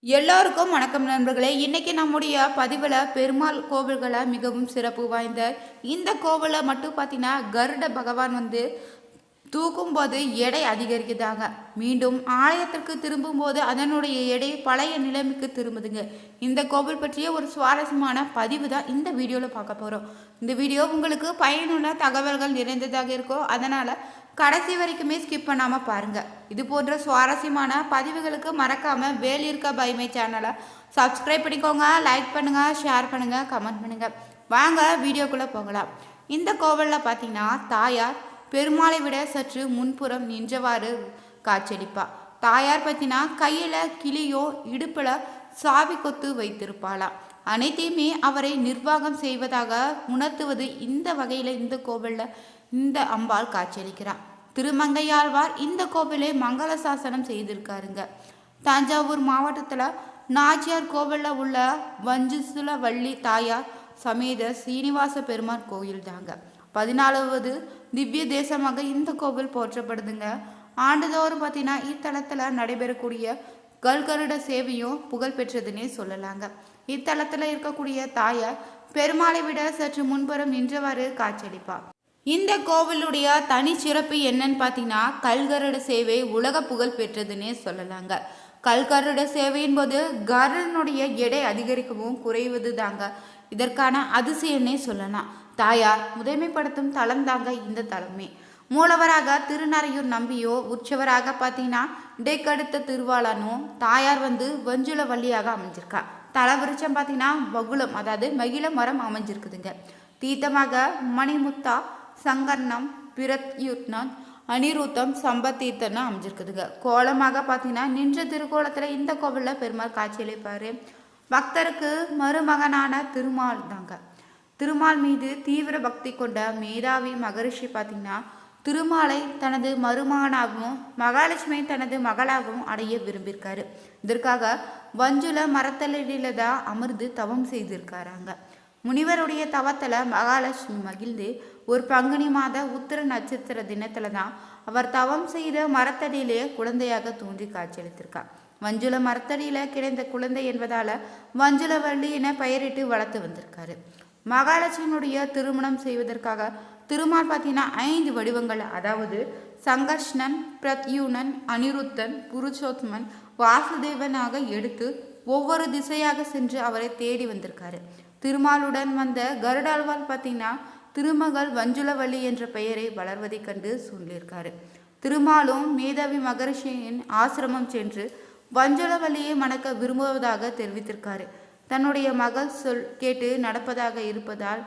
எல்லோருக்கும் வணக்கம் நண்பர்களே. இன்னைக்கு நம்முடைய பதிவில் பெருமாள் கோவில்களை மிகவும் சிறப்பு வாய்ந்த இந்த கோவிலை மட்டும் பார்த்தீங்கன்னா கருட பகவான் தூக்கும்போது எடை அதிகரிக்குதாங்க. மீண்டும் ஆலயத்திற்கு திரும்பும்போது அதனுடைய எடை பழைய நிலைமைக்கு திரும்புதுங்க. இந்த கோவில் பற்றிய ஒரு சுவாரஸ்யமான பதிவு தான் இந்த வீடியோவில் பார்க்க போகிறோம். இந்த வீடியோ உங்களுக்கு பயனுள்ள தகவல்கள் நிறைந்ததாக இருக்கும். அதனால் கடைசி வரைக்குமே ஸ்கிப் பண்ணாமல் பாருங்கள். இது போன்ற சுவாரஸ்யமான பதிவுகளுக்கு மறக்காமல் வேல் இருக்க பைமை சேனலை சப்ஸ்கிரைப் பண்ணிக்கோங்க. லைக் பண்ணுங்கள், ஷேர் பண்ணுங்கள், கமெண்ட் பண்ணுங்கள். வாங்க வீடியோக்குள்ளே போகலாம். இந்த கோவிலில் பார்த்தீங்கன்னா தாயார் பெருமாளை விட சற்று முன்புறம் நின்றவாறு காட்சியளிப்பா. தாயார் பார்த்தீங்கன்னா கையில் கிளியோ இடுப்பில் சாவி கொத்து வைத்திருப்பாளாம். அனைத்தையுமே அவரை நிர்வாகம் செய்வதாக உணர்த்துவது இந்த வகையில் இந்த கோவிலில் இந்த அம்பாள் காட்சியளிக்கிறார். திருமங்கையாழ்வார் இந்த கோவிலை மங்கள சாசனம் செய்திருக்காருங்க. தஞ்சாவூர் மாவட்டத்தில் நாச்சியார் கோவிலில் உள்ள வஞ்சுசுல வள்ளி தாயார் சமேத சீனிவாச பெருமாள் கோயில் தாங்க 14வது திவ்ய தேசமாக இந்த கோவில் போற்றப்படுதுங்க. ஆண்டுதோறும் பார்த்தீங்கன்னா இத்தலத்தில் நடைபெறக்கூடிய கல்கருட சேவையும் புகழ் பெற்றதுன்னே சொல்லலாங்க. இத்தலத்தில் இருக்கக்கூடிய தாயார் பெருமாளை விட சற்று முன்புறம் நின்றவாறு காட்சியளிப்பார். இந்த கோவிலுடைய தனி சிறப்பு என்னன்னு பார்த்தீங்கன்னா கல்கருட சேவை உலக புகழ் பெற்றதுன்னே சொல்லலாங்க. கல்கருட சேவையின் போது கருடனுடைய எடை அதிகரிக்கவும் குறைவது தாங்க இதற்கான அதிசயம்னே சொல்லலாம். தாயார் முதன்மைப்படுத்தும் தலம் தாங்க இந்த தலமே. மூலவராக திருநறையூர் நம்பியோ, உற்சவராக பார்த்தீங்கன்னா டேக்கடுத்த திருவாளனோ தாயார் வஞ்சுல வள்ளியாக அமைஞ்சிருக்கா. தலவிருச்சம் பார்த்தீங்கன்னா வகுலம், அதாவது மகிழ மரம் அமைஞ்சிருக்குதுங்க. தீர்த்தமாக மணிமுத்தா, சங்கர்ணம், பிரத்யுத்னன், அனிருத்தம், சம்பத்தீர்த்தன்னு அமைஞ்சிருக்குதுங்க. கோலமாக பார்த்தீங்கன்னா நின்ற திருக்கோலத்தில் இந்த கோவிலில் பெருமாள் காட்சியளிப்பார். பக்தருக்கு மருமகனான திருமால் தாங்க. திருமால் மீது தீவிர பக்தி கொண்ட மேதாவி மகரிஷி பார்த்தீங்கன்னா திருமாலை தனது மருமகனாகவும் மகாலட்சுமி தனது மகளாகவும் அடைய விரும்பியிருக்காரு. இதற்காக வஞ்சுல மரத்தலையில தான் அமர்ந்து தவம் செய்திருக்காராங்க. முனிவருடைய தவத்தில் மகாலட்சுமி மகிழ்ந்து ஒரு பங்குனி மாத உத்திர நட்சத்திர தினத்துல தான் அவர் தவம் செய்த மரத்தடியிலே குழந்தையாக தோன்றி காட்சியளித்திருக்கார். வஞ்சுல மரத்தடியில கிடைந்த குழந்தை என்பதால வஞ்சுலவள்ளி என பெயரிட்டு வளர்த்து வந்திருக்காரு. மகாலட்சுமியுடைய திருமணம் செய்வதற்காக திருமால் பார்த்தீங்கன்னா 5 வடிவங்கள், அதாவது சங்கர்ஷ்ணன், பிரத்யூனன், அனிருத்தன், புருஷோத்தமன், வாசுதேவனாக எடுத்து ஒவ்வொரு திசையாக சென்று அவரை தேடி வந்திருக்காரு. திருமாலுடன் வந்த கருடாழ்வார் பார்த்தீங்கன்னா திருமகள் வஞ்சுலவள்ளி என்ற பெயரை வளர்வதை கண்டு சொல்லியிருக்காரு. திருமாலும் மேதாவி மகரிஷியின் ஆசிரமம் சென்று வஞ்சுலவள்ளியை மணக்க விரும்புவதாக தெரிவித்திருக்காரு. தன்னுடைய மகள் சொல் கேட்டு நடப்பதாக இருப்பதால்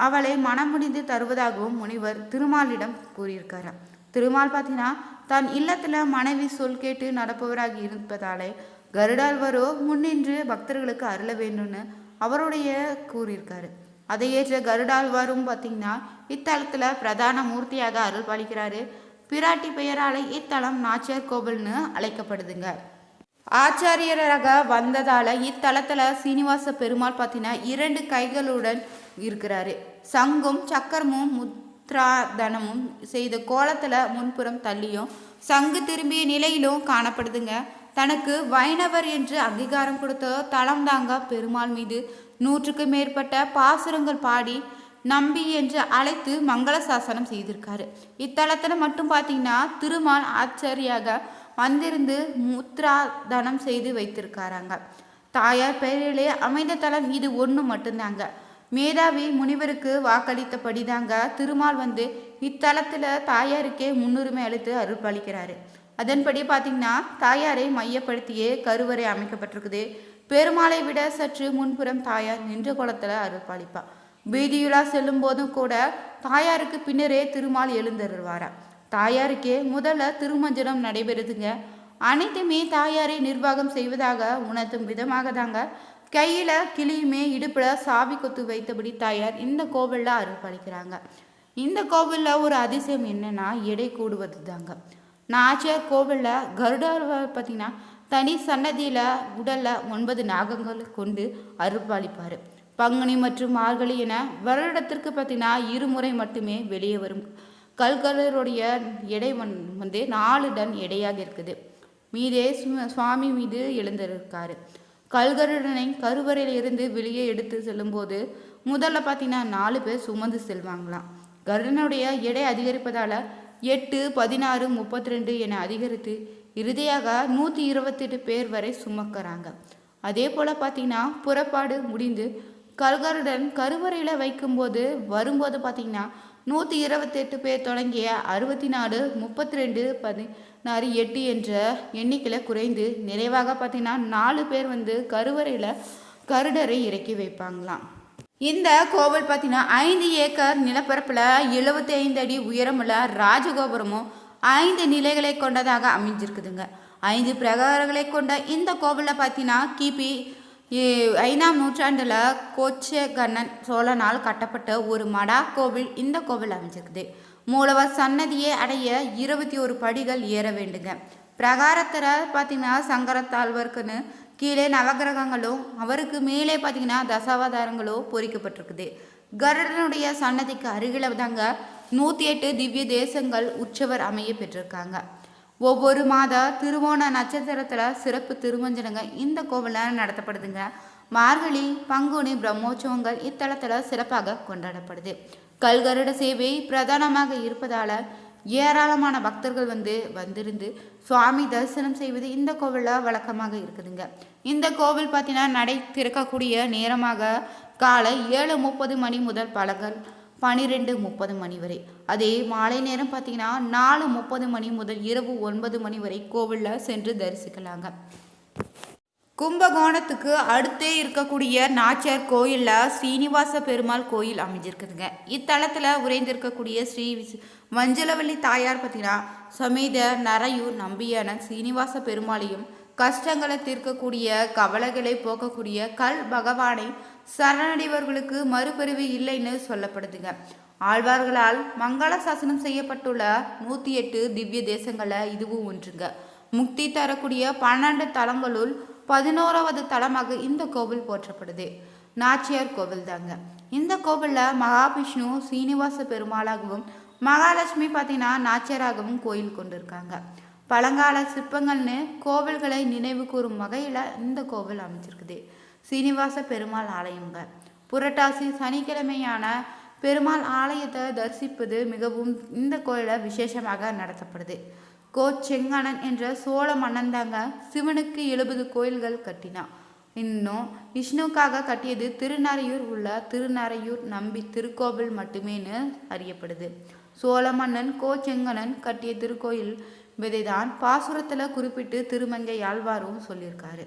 அவளை மனம் முடிந்து தருவதாகவும் முனிவர் திருமாலிடம் கூறியிருக்காராம். திருமால் பார்த்தீங்கன்னா தன் இல்லத்தில் மனைவி சொல் கேட்டு நடப்பவராக இருப்பதாலே கருடாழ்வாரோ முன்னின்று பக்தர்களுக்கு அருள வேண்டும்னு அவருடைய கூறியிருக்காரு. அதை ஏற்ற கருடாழ்வாரும் பார்த்தீங்கன்னா இத்தலத்தில் பிரதான மூர்த்தியாக அருள் பாலிக்கிறாரு. பிராட்டி பெயராலே இத்தலம் நாச்சியார் கோவில்னு அழைக்கப்படுதுங்க. ஆச்சாரியராக வந்ததால இத்தலத்தில் சீனிவாச பெருமாள் பார்த்தீங்கன்னா 2 கைகளுடன் இருக்கிறாரு. சங்கும் சக்கரமும் முத்ராதனமும் செய்த கோலத்தில் முன்புறம் தள்ளியும் சங்கு திரும்பிய நிலையிலும் காணப்படுதுங்க. தனக்கு வைணவர் என்று அங்கீகாரம் கொடுத்த தலம் தாங்க பெருமாள் மீது 100க்கும் மேற்பட்ட பாசுரங்கள் பாடி நம்பி என்று அழைத்து மங்கள சாசனம் செய்திருக்காரு. இத்தலத்தில் மட்டும் பார்த்தீங்கன்னா திருமால் ஆச்சாரியாக வந்திருந்து முத்ராதனம் செய்து வைத்திருக்காராங்க. தாயார் பெயரிலே அமைந்த தலம் இது ஒன்று மட்டும்தாங்க. மேதாவி முனிவருக்கு வாக்களித்தபடிதாங்க திருமால் இத்தலத்தில் தாயாருக்கே முன்னுரிமை அளித்து அருள் பாலிக்கிறாரு. அதன்படி பார்த்தீங்கன்னா தாயாரை மையப்படுத்தியே கருவறை அமைக்கப்பட்டிருக்குது. பெருமாளை விட சற்று முன்புறம் தாயார் நின்ற கோலத்தில் அருள் பாலிப்பா. வீதியுலா செல்லும் போதும் கூட தாயாருக்கு பின்னரே திருமால் எழுந்தருள்வாரா. தாயாருக்கே முதல்ல திருமஞ்சனம் நடைபெறுதுங்க. அனைத்துமே தாயாரை நிர்வாகம் செய்வதாக உணர்த்தும் விதமாக தாங்க கையில் கிளியுமே இடுப்பில் சாவி கொத்து வைத்தபடி தாயார் இந்த கோவிலில் அருள் பாலிக்கிறாங்க. இந்த கோவிலில் ஒரு அதிசயம் என்னன்னா எடை கூடுவது தாங்க. நாச்சியார் கோவிலில் கருடாழ்வார் பார்த்தீங்கன்னா தனி சன்னதியில் உடலில் 9 நாகங்கள் கொண்டு அருள் பாலிப்பார். பங்குனி மற்றும் மார்கழி என வருடத்திற்கு பார்த்தீங்கன்னா 2 முறை மட்டுமே வெளியே வரும். கல்கருடைய எடை 4 டன் எடையாக இருக்குது. மீதே சுவாமி மீது எழுந்திருக்காரு. கல்கருடனை கருவறையில இருந்து வெளியே எடுத்து செல்லும்போது முதல்ல பார்த்தீங்கன்னா 4 பேர் சுமந்து செல்வாங்களாம். கருடனுடைய எடை அதிகரிப்பதால் 8, 16, 32 என அதிகரித்து இறுதியாக 128 பேர் வரை சுமக்கிறாங்க. அதே போல் பார்த்தீங்கன்னா புறப்பாடு முடிந்து கல்கருடன் கருவறையில் வைக்கும்போது வரும்போது பார்த்தீங்கன்னா 128 பேர் தொடங்கிய 64, 32, 16, 8 என்ற எண்ணிக்கையில் குறைந்து நிறைவாக பார்த்தீங்கன்னா 4 பேர் கருவறையில் கருடரை இறக்கி வைப்பாங்களாம். இந்த கோவில் பார்த்தீங்கன்னா 5 ஏக்கர் நிலப்பரப்பில் 75 அடி உயரமுள்ள ராஜகோபுரமும் 5 நிலைகளை கொண்டதாக அமைஞ்சிருக்குதுங்க. 5 பிரகாரங்களை கொண்ட இந்த கோவிலில் பார்த்தீங்கன்னா கிபி 5ஆம் நூற்றாண்டில் கோச்சகண்ணன் சோழனால் கட்டப்பட்ட ஒரு மடா கோவில் இந்த கோவில் அமைஞ்சிருக்குது. மூலவர் சன்னதியை அடைய 21 படிகள் ஏற வேண்டுங்க. பிரகாரத்தில் பார்த்தீங்கன்னா சங்கரத்தாழ்வர்க்குன்னு கீழே நவகிரகங்களும் அவருக்கு மேலே பார்த்தீங்கன்னா தசாவதாரங்களும் பொறிக்கப்பட்டிருக்குது. கருடனுடைய சன்னதிக்கு அருகில் தாங்க 108 திவ்ய தேசங்கள் உற்சவர் அமைய பெற்றிருக்காங்க. ஒவ்வொரு மாத திருவோண நட்சத்திரத்தில் சிறப்பு திருமஞ்சனங்க இந்த கோவிலில் நடத்தப்படுதுங்க. மார்கழி, பங்குனி பிரம்மோற்சவங்கள் இத்தலத்தில் சிறப்பாக கொண்டாடப்படுது. கல்கருட சேவை பிரதானமாக இருப்பதால் ஏராளமான பக்தர்கள் வந்திருந்து சுவாமி தரிசனம் செய்வது இந்த கோவிலில் வழக்கமாக இருக்குதுங்க. இந்த கோவில் பார்த்தீங்கன்னா நடை திறக்கக்கூடிய நேரமாக காலை 7:30 மணி முதல் பகல் 12:30 மணி வரை. அதே மாலை நேரம் பார்த்தீங்கன்னா 4:30 மணி முதல் இரவு 9 மணி வரை கோவிலில் சென்று தரிசிக்கலாங்க. கும்பகோணத்துக்கு அடுத்தே இருக்கக்கூடிய நாச்சியார் கோயிலில் ஸ்ரீனிவாச பெருமாள் கோயில் அமைஞ்சிருக்குதுங்க. இத்தலத்தில் உறைந்திருக்கக்கூடிய ஸ்ரீ மஞ்சளவள்ளி தாயார் பார்த்தீங்கன்னா சமேத நரையூர் நம்பியான ஸ்ரீனிவாச பெருமாளையும் கஷ்டங்களை தீர்க்கக்கூடிய கவலைகளை போக்கக்கூடிய கல் பகவானை சரணடைவர்களுக்கு மறுபிறவி இல்லைன்னு சொல்லப்படுதுங்க. ஆழ்வார்களால் மங்கள சாசனம் செய்யப்பட்டுள்ள 108 திவ்ய தேசங்களில் இதுவும் ஒன்றுங்க. முக்தி தரக்கூடிய 12 தலங்களுள் 11வது தலமாக இந்த கோவில் போற்றப்படுது. நாச்சியார் கோவில் தாங்க. இந்த கோவிலில் மகாவிஷ்ணு சீனிவாச பெருமாளாகவும் மகாலட்சுமி பார்த்தீங்கன்னா நாச்சியாராகவும் கோயில் கொண்டிருக்காங்க. பழங்கால சிற்பங்கள்னு கோவில்களை நினைவு கூறும் வகையில் இந்த கோவில் அமைச்சிருக்குது. சீனிவாச பெருமாள் ஆலயங்க. புரட்டாசி சனிக்கிழமையான பெருமாள் ஆலயத்தை தரிசிப்பது மிகவும் இந்த கோயிலில் விசேஷமாக நடத்தப்படுது. கோச்செங்கணன் என்ற சோழ மன்னன் தாங்க சிவனுக்கு 70 கோயில்கள் கட்டினான். இன்னும் விஷ்ணுக்காக கட்டியது திருநறையூர் உள்ள திருநறையூர் நம்பி திருக்கோவில் மட்டுமேன்னு அறியப்படுது. சோழ மன்னன் கோச்செங்கணன் கட்டிய திருக்கோயில் விதைதான் பாசுரத்தில் குறிப்பிட்டு திருமங்கை ஆழ்வாரும் சொல்லியிருக்காரு.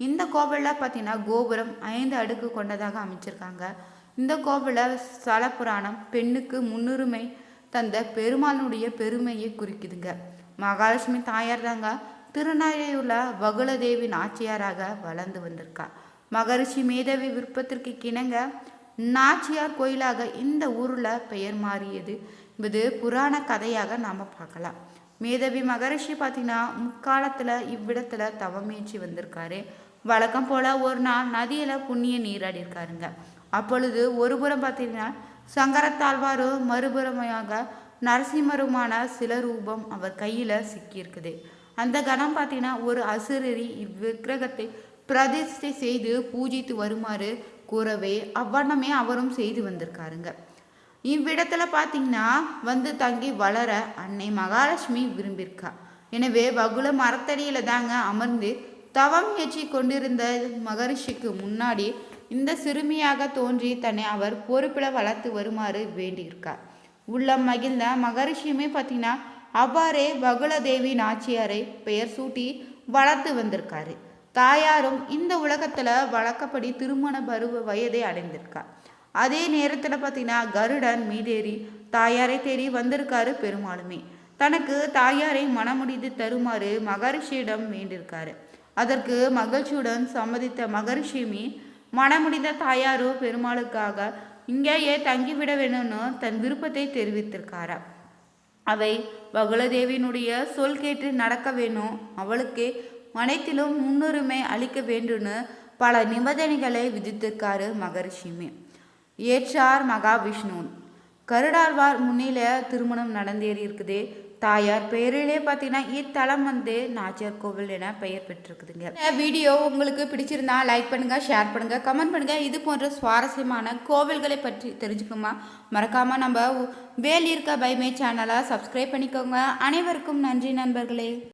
இந்த கோவிலில் பார்த்தீங்கன்னா கோபுரம் 5 அடுக்கு கொண்டதாக அமைச்சிருக்காங்க. இந்த கோவிலில் ஸ்தல புராணம் பெண்ணுக்கு முன்னுரிமை தந்த பெருமாளுடைய பெருமையை குறிக்குதுங்க. மகாலட்சுமி தாயார் தாங்க திருநாரையுள்ள வகுலதேவி நாச்சியாராக வளர்ந்து வந்திருக்கா. மகரிஷி மேதவி விருப்பத்திற்கு கிணங்க நாச்சியார் கோயிலாக இந்த ஊரில் பெயர் மாறியது இது புராண கதையாக நாம் பார்க்கலாம். மேதவி மகரிஷி பார்த்தீங்கன்னா முக்காலத்தில் இவ்விடத்தில் தவமேற்றி வந்திருக்காரு. வழக்கம் போல் ஒரு நாள் நதியில் புண்ணிய நீராடி இருக்காருங்க. அப்பொழுது ஒருபுறம் பார்த்தீங்கன்னா சங்கரத்தாழ்வாரும் மறுபுறமாக நரசிம்மருமான சில ரூபம் அவர் கையில் சிக்கியிருக்குது. அந்த கணம் பார்த்தீங்கன்னா ஒரு அசுரரி இவ்விக்கிரகத்தை பிரதிஷ்டை செய்து பூஜித்து வருமாறு கூறவே அவ்வண்ணமே அவரும் செய்து வந்திருக்காருங்க. இவ்விடத்துல பார்த்தீங்கன்னா தங்கி வளர அன்னை மகாலட்சுமி விரும்பியிருக்கா. எனவே வகுல மரத்தடியில் தாங்க அமர்ந்து தவம் ஏற்றி கொண்டிருந்த மகரிஷிக்கு முன்னாடி இந்த சிறுமியாக தோன்றி தன்னை அவர் பொறுப்பில் வளர்த்து வருமாறு வேண்டியிருக்கார். உள்ளம் மகிழ்ந்த மகரிஷியுமே பார்த்தீங்கன்னா அவ்வாறே வகுலதேவி நாச்சியாரை பெயர் சூட்டி வளர்த்து வந்திருக்காரு. தாயாரும் இந்த உலகத்தில் வழக்கப்படி திருமண பருவ வயதை அடைந்திருக்கார். அதே நேரத்தில் பார்த்தீங்கன்னா கருடன் மீதேறி தாயாரை தேடி வந்திருக்காரு. பெருமாளுமே தனக்கு தாயாரை மனமுடித்து தருமாறு மகரிஷியிடம் வேண்டியிருக்காரு. அதற்கு மகிழ்ச்சியுடன் சம்மதித்த மகரிஷியுமே மனமுடிந்த தாயாரோ பெருமாளுக்காக இங்கேயே தங்கிவிட வேணும்னு தன் விருப்பத்தை தெரிவித்திருக்காரா. அவை வகுலதேவியினுடைய சொல் கேட்டு நடக்க வேணும், அவளுக்கே அனைத்திலும் முன்னுரிமை அளிக்க வேண்டும்னு பல நிபந்தனைகளை விதித்திருக்காரு மகரிஷியுமே. ஏற்றார் மகாவிஷ்ணு. கருடாழ்வார் முன்னில திருமணம் நடந்தேறி இருக்குது. தாயார் பெயரிலே பார்த்தீங்கன்னா இத்தலம் வந்து நாச்சியார் கோவில் என பெயர் பெற்றிருக்குதுங்க. இந்த வீடியோ உங்களுக்கு பிடிச்சிருந்தா லைக் பண்ணுங்க, ஷேர் பண்ணுங்க, கமெண்ட் பண்ணுங்க. இது போன்ற சுவாரஸ்யமான கோவில்களை பற்றி தெரிஞ்சுக்கணுமா மறக்காம நம்ம வேலியிருக்க பைமே சேனலை சப்ஸ்கிரைப் பண்ணிக்கோங்க. அனைவருக்கும் நன்றி நண்பர்களே.